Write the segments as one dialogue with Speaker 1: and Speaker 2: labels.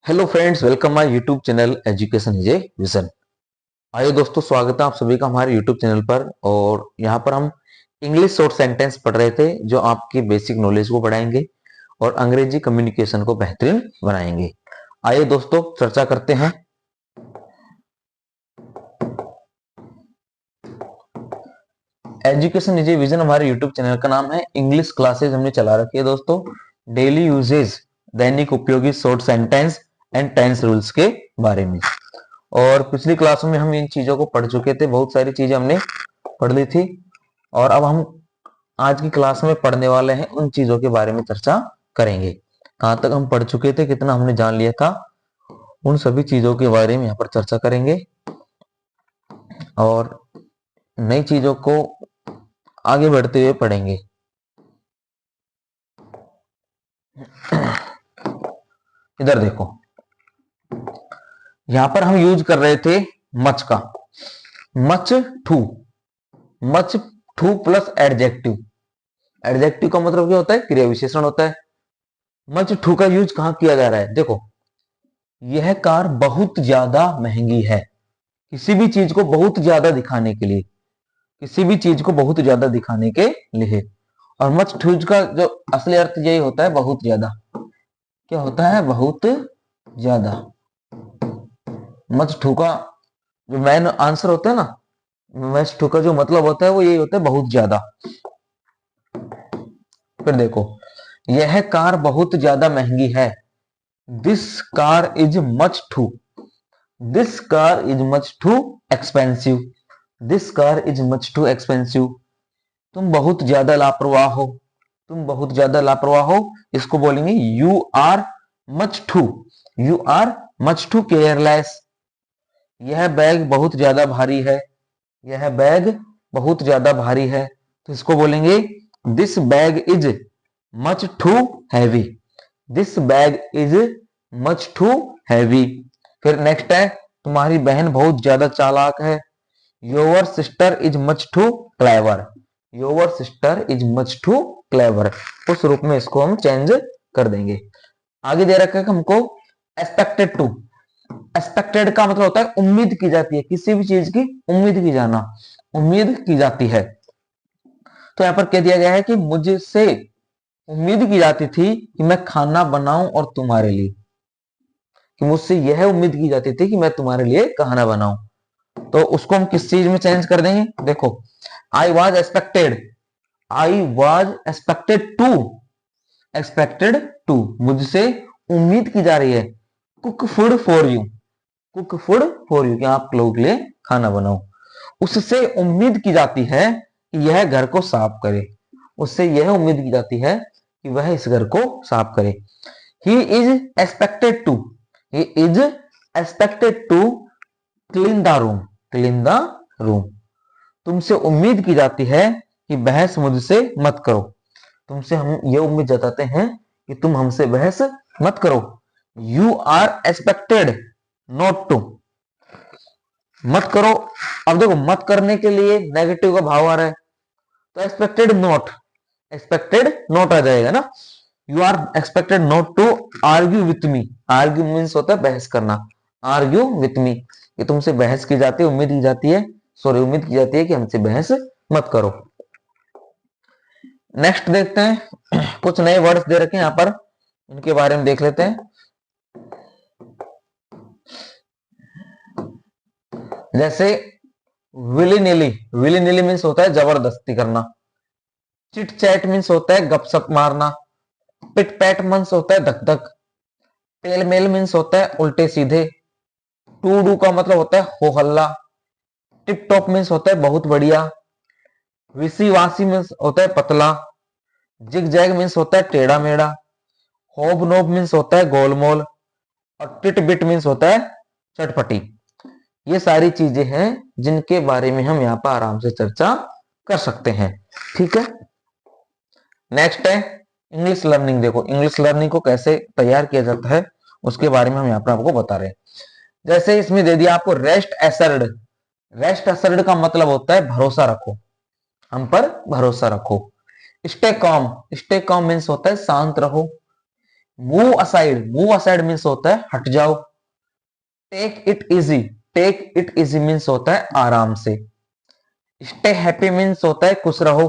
Speaker 1: Hello friends, welcome my YouTube channel education is a vision. आइए दोस्तों, स्वागत है आप सभी का हमारे यूट्यूब चैनल पर। और यहाँ पर हम इंग्लिश शॉर्ट सेंटेंस पढ़ रहे थे जो आपकी बेसिक नॉलेज को बढ़ाएंगे और अंग्रेजी कम्युनिकेशन को बेहतरीन बनाएंगे। आइए दोस्तों, चर्चा करते हैं। एजुकेशन इज ए विजन हमारे यूट्यूब चैनल का नाम है। इंग्लिश क्लासेज हमने चला रखी है दोस्तों, डेली यूजेज, दैनिक उपयोगी short sentence and tense rules के बारे में। और पिछली क्लासों में हम इन चीजों को पढ़ चुके थे, बहुत सारी चीजें हमने पढ़ ली थी। और अब हम आज की क्लास में पढ़ने वाले हैं, उन चीजों के बारे में चर्चा करेंगे। कहां तक हम पढ़ चुके थे, कितना हमने जान लिया था, उन सभी चीजों के बारे में यहाँ पर चर्चा करेंगे और नई चीजों को आगे बढ़ते हुए पढ़ेंगे। इधर देखो, यहां पर हम यूज कर रहे थे मच का, much too, much too plus adjective. Adjective का मतलब क्या होता है? क्रिया विशेषण होता है। मच टू का यूज कहां किया जा रहा है? देखो, यह कार बहुत ज्यादा महंगी है, किसी भी चीज को बहुत ज्यादा दिखाने के लिए, किसी भी चीज को बहुत ज्यादा दिखाने के लिए। और मच टू का जो असली अर्थ यही होता है, बहुत ज्यादा। क्या होता है? बहुत ज्यादा। मच टू का जो मेन आंसर होता है ना, मच टू का जो मतलब होता है वो यही होता है, बहुत ज्यादा। फिर देखो, यह कार बहुत ज्यादा महंगी है। This car is much too, this car is much too expensive, this car is much too expensive. तुम बहुत ज्यादा लापरवाह हो, तुम बहुत ज्यादा लापरवाह हो, इसको बोलेंगे you are much too, you are much too careless. यह बैग बहुत ज्यादा भारी है, यह बैग बहुत ज्यादा भारी है, तो इसको बोलेंगे this bag is much too heavy, this bag is much too heavy. फिर नेक्स्ट है, तुम्हारी बहन बहुत ज्यादा चालाक है। Your sister is much too clever, your sister is much too clever. उस रूप में इसको हम चेंज कर देंगे। आगे दे रखा है हमको एक्सपेक्टेड टू। एक्सपेक्टेड का मतलब होता है उम्मीद की जाती है, किसी भी चीज की उम्मीद की जाना, उम्मीद की जाती है। तो यहां पर कह दिया गया है कि मुझसे उम्मीद की जाती थी कि मैं खाना बनाऊं और तुम्हारे लिए, कि मुझसे यह उम्मीद की जाती थी कि मैं तुम्हारे लिए खाना बनाऊं। तो उसको हम किस चीज में चेंज कर देंगे? देखो, I was expected, I was expected to, expected to, मुझसे उम्मीद की जा रही है। Cook food for you, cook food for you, कि आप लोगों के लिए खाना बनाओ। उससे उम्मीद की जाती है कि यह घर को साफ करे, उससे यह उम्मीद की जाती है कि वह इस घर को साफ करे। He is expected to, he is expected to clean the room, clean the room. तुमसे उम्मीद की जाती है कि बहस मुझसे मत करो, तुमसे हम ये उम्मीद जताते हैं कि तुम हमसे बहस मत करो। You are expected not to, मत करो। अब देखो, मत करने के लिए नेगेटिव का भाव आ रहा है, तो एक्सपेक्टेड नॉट, एक्सपेक्टेड नॉट आ जाएगा ना। You are expected not to argue with me, argue means होता है बहस करना, आर्ग्यू विथ मी, ये तुमसे बहस की जाती है, उम्मीद की जाती है, सॉरी उम्मीद की जाती है कि हमसे बहस मत करो। नेक्स्ट देखते हैं, कुछ नए वर्ड्स दे रखे हैं यहाँ पर, इनके बारे में देख लेते हैं। जैसे विली नीली, विली नीली मीन्स होता है जबरदस्ती करना। चिट चैट मीन्स होता है गपशप मारना। पिट पैट मीन्स होता है धक धक। टेल मेल मीन्स होता है उल्टे सीधे। टू डू का मतलब होता है हो हल्ला। टिप टॉप मीन्स होता है बहुत बढ़िया। विसी वासी मीन्स होता है पतला। जिग जैग मीन्स होता है टेढ़ा मेढ़ा। होब नोब मीन्स होता है गोलमोल। और टिट बिट मीन्स होता है चटपटी। ये सारी चीजें हैं जिनके बारे में हम यहाँ पर आराम से चर्चा कर सकते हैं। ठीक है, नेक्स्ट है इंग्लिश लर्निंग। देखो, इंग्लिश लर्निंग को कैसे तैयार किया जाता है उसके बारे में हम यहाँ पर आपको बता रहे हैं। जैसे इसमें दे दिया आपको रेस्ट एसर्ड। रेस्ट एसर्ड का मतलब होता है भरोसा रखो, हम पर भरोसा रखो। Stay com, stay com means होता है शांत रहो। मूव असाइड मीन्स होता है हट जाओ। Take it easy, take it easy means होता है आराम से। स्टे हैप्पी मीन्स होता है खुश रहो।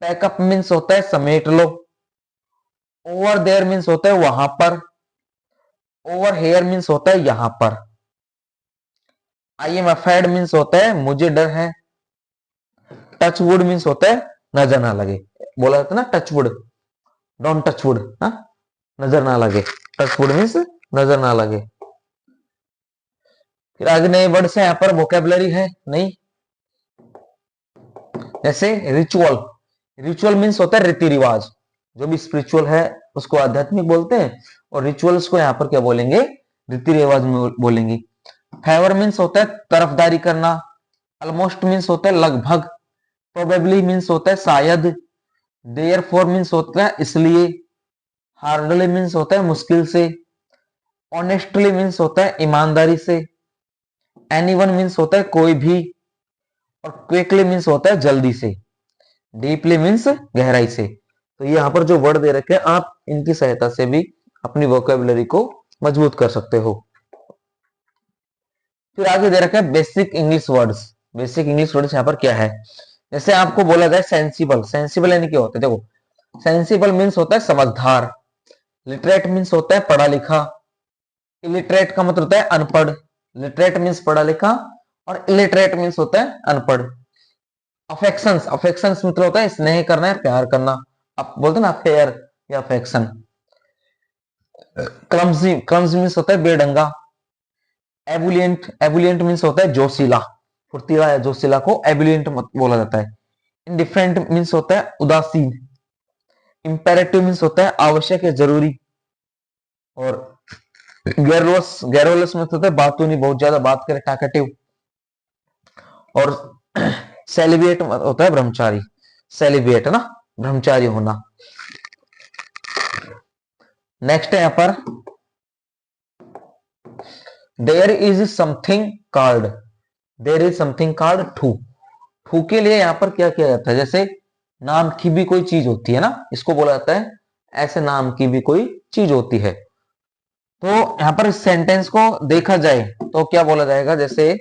Speaker 1: पैकअप मीन्स होता है समेट लो। ओवर देयर मीन्स होता है वहां पर। ओवर हेयर मीन्स होता है यहां पर। आई एम अफेड मीन्स होता है मुझे डर है। टच वुड मीन्स होता है नजर ना लगे। बोला जाता है ना touch wood, don't touch wood, नजर ना लगे। टच वुड मीन्स नजर ना लगे। फिर आगे नए वर्ड्स है, यहाँ पर वोकेबलरी है नहीं, जैसे रिचुअल। रिचुअल मीन्स होता है रीति रिवाज। जो भी स्पिरिचुअल है उसको आध्यात्मिक बोलते हैं, और रिचुअल्स को यहाँ पर क्या बोलेंगे, रीति रिवाज में बोलेंगे। फेवर मीन्स होता है तरफदारी करना। ऑलमोस्ट मीन्स होता है लगभग। प्रोबेबली मीन्स होता है शायद। देयरफॉर मीन्स होता है इसलिए। हार्डली मीन्स होता है मुश्किल से। ऑनेस्टली मीन्स होता है ईमानदारी से। एनीवन मीन्स होता है कोई भी। और क्विकली मीन्स होता है जल्दी से। डीपली मीन्स गहराई से। तो यहाँ पर जो वर्ड दे रखे हैं आप इनकी सहायता से भी अपनी वोकेबलरी को मजबूत कर सकते हो। फिर आगे दे रखा है basic English words. Basic English words यहाँ पर क्या है, जैसे आपको बोला जाए सेंसिबल। सेंसिबल यानी क्या होता है, देखो सेंसिबल मीन्स होता है समझदार। लिटरेट मीन्स होता है पढ़ा लिखा। इलिटरेट का मतलब होता है अनपढ़। लिटरेट मीन्स पढ़ा लिखा, और इलिटरेट मीन्स होता है अनपढ़। अफेक्शंस, अफेक्शंस मतलब होता है स्नेह करना है, प्यार करना। आप बोलते ना अफेयर या अफेक्शन। क्लमजी, क्लमजी मीन्स होता है बेढंगा। एबुलियंट, एबुलियंट मीन्स होता है जोशीला। फुर्तीला या जोशीला को एबुलियंट बोला जाता है। इंडिफरेंट मीन्स होता है उदासीन। इंपेरेटिव मीन्स होता है आवश्यक या जरूरी। और गैरोलस, गैरोलस मीन्स होता है बातों नहीं, बहुत ज्यादा बात करे, टॉकेटिव। और सेलिब्रेट होता है ब्रह्मचारी। सेलिब्रेट है ना, ब्रह्मचारी होना। नेक्स्ट है यहां पर there is something called, there is something called too. Too के लिए यहां पर क्या किया जाता है, जैसे नाम की भी कोई चीज होती है ना, इसको बोला जाता है ऐसे नाम की भी कोई चीज होती है। तो यहां पर इस सेंटेंस को देखा जाए तो क्या बोला जाएगा, जैसे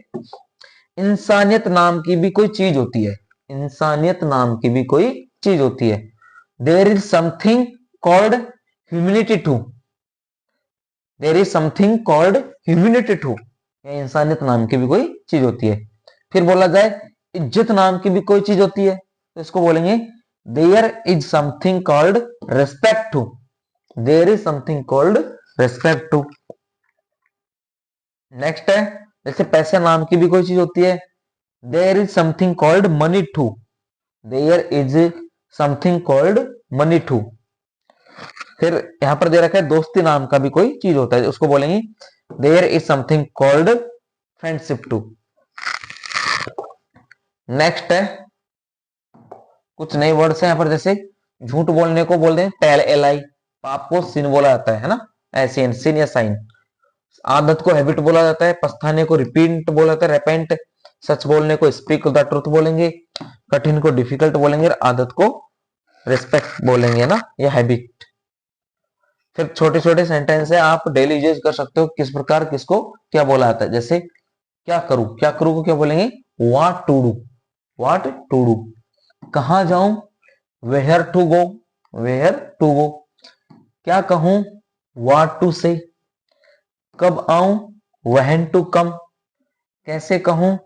Speaker 1: इंसानियत नाम की भी कोई चीज होती है। इंसानियत नाम की भी कोई चीज होती है। There is something called humanity too. There is something called humanity too. इंसानियत नाम की भी कोई चीज होती है। फिर बोला जाए इज्जत नाम की भी कोई चीज होती है, तो इसको बोलेंगे there is something called respect too. There is something called respect too. Next है जैसे पैसे नाम की भी कोई चीज होती है। There is something called money too. There is something called money too. फिर यहां पर दे रखा है दोस्ती नाम का भी कोई चीज होता है, उसको बोलेंगे there is something called friendship too. Next है कुछ नए वर्ड्स हैं यहां पर, जैसे झूठ बोलने को बोलते हैं टेल ए लाई। पाप को सिन बोला जाता है ना, ऐसे सिन या साइन। आदत को हैबिट बोला जाता है। पछताने को रिपीट बोला जाता है, रेपेंट। सच बोलने को स्पीक द ट्रुथ बोलेंगे। कठिन को डिफिकल्ट बोलेंगे, आदत को रिस्पेक्ट बोलेंगे ना, या हैबिट। फिर छोटे छोटे सेंटेंस है, आप डेली यूज कर सकते हो किस प्रकार किसको क्या बोला जाता है। जैसे क्या करूं, क्या करूं को क्या बोलेंगे what to do. What to do. कहां जाऊं, where to go. Where to go. क्या कहूं, व्हाट टू से। कब आऊं, व्हेन टू कम। कैसे कहूं,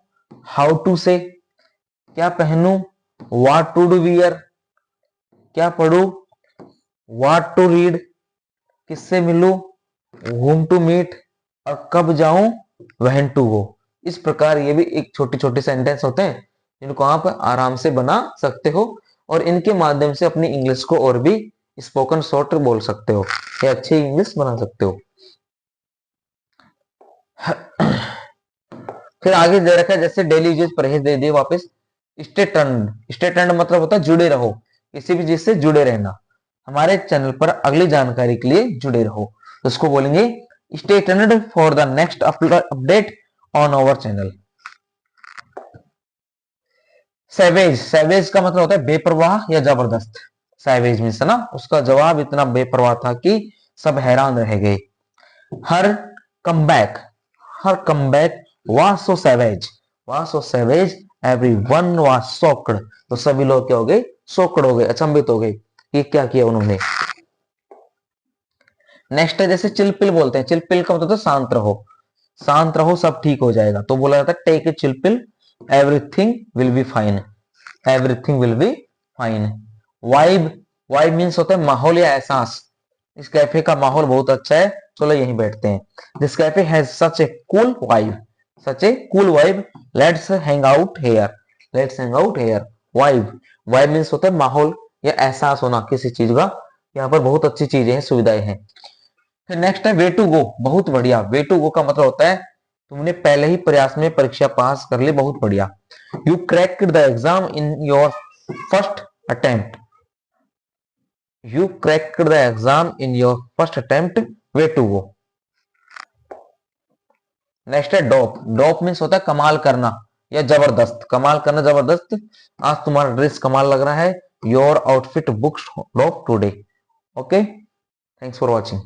Speaker 1: हाउ टू से। क्या पहनूं, व्हाट टू डू वियर। क्या पढ़ूं, व्हाट टू रीड। किससे मिलूं, whom टू मीट। और कब जाऊं, when टू गो। इस प्रकार ये भी एक छोटे छोटे सेंटेंस होते हैं जिनको आप आराम से बना सकते हो, और इनके माध्यम से अपनी इंग्लिश को और भी स्पोकन शॉर्ट बोल सकते हो या अच्छी इंग्लिश बना सकते हो। फिर आगे दे रखा है जैसे डेली यूजेज परहेज दे दिए वापस। स्टे टर्न्ड, स्टे टर्न्ड मतलब होता है जुड़े रहो, किसी भी चीज से जुड़े रहना। हमारे चैनल पर अगली जानकारी के लिए जुड़े रहो, तो उसको बोलेंगे stay turned for the next update on our channel. Savage, savage का मतलब होता है बेपरवाह या जबरदस्त। सैवेज मीन्स ना, उसका जवाब इतना बेपरवाह था कि सब हैरान रह गए। हर कमबैक, हर comeback was so savage, was so savage, everyone was shocked. तो सभी लोग क्या हो गए, शॉक्ड हो गए, अचंभित हो गए, ये क्या किया उन्होंने। नेक्स्ट है जैसे चिलपिल बोलते हैं, चिलपिल का मतलब होता है शांत रहो, शांत रहो सब ठीक हो जाएगा, तो बोला जाता है take a chill pill, everything will be fine, everything will be fine. Vibe, vibe means होता है माहौल या एहसास, इस कैफे का माहौल बहुत अच्छा है, चलो यहीं बैठते हैं। This cafe has such A cool vibe, such A cool vibe, let's hang out here, let's hang out here. Vibe, vibe means होता है माहौल या एहसास होना किसी चीज का, यहाँ पर बहुत अच्छी चीजें हैं, सुविधाएं हैं। फिर नेक्स्ट है वे टू गो, बहुत बढ़िया। वे टू गो का मतलब होता है तुमने पहले ही प्रयास में परीक्षा पास कर ली, बहुत बढ़िया। You cracked the exam in your first attempt, you cracked the exam in your first attempt, way to go. Next है डॉप, डॉप मीन्स होता है कमाल करना या जबरदस्त, कमाल करना जबरदस्त, आज तुम्हारा ड्रेस कमाल लग रहा है, your outfit looks dope today. Okay, thanks for watching.